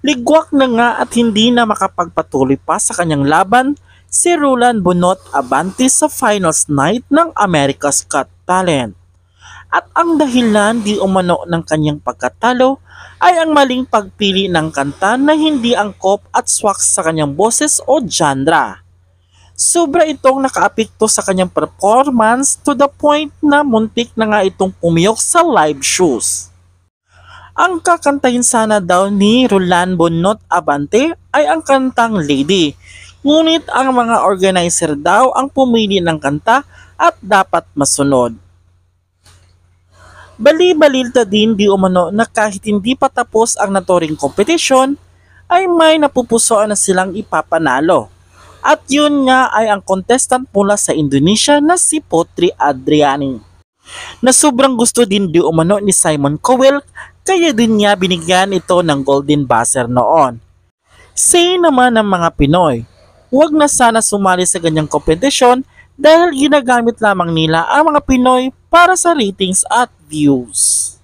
Ligwak na nga at hindi na makapagpatuloy pa sa kanyang laban si Roland Bonot Abante sa finals night ng America's Got Talent. At ang dahilan di umano ng kanyang pagkatalo ay ang maling pagpili ng kanta na hindi angkop at swak sa kanyang boses o genre. Sobra itong nakaapekto sa kanyang performance to the point na muntik na nga itong pumiyok sa live shows. Ang kakantahin sana daw ni Roland Bonot Abante ay ang kantang Lady. Ngunit ang mga organizer daw ang pumili ng kanta at dapat masunod. Bali-balilta din di umano na kahit hindi pa tapos ang naturing kompetisyon ay may napupusoan na silang ipapanalo. At yun nga ay ang contestant mula sa Indonesia na si Putri Adriani. Na sobrang gusto din di umano ni Simon Cowell kaya din niya binigyan ito ng golden buzzer noon. Say naman ng mga Pinoy, huwag na sana sumali sa ganyang kompetisyon dahil ginagamit lamang nila ang mga Pinoy para sa ratings at views.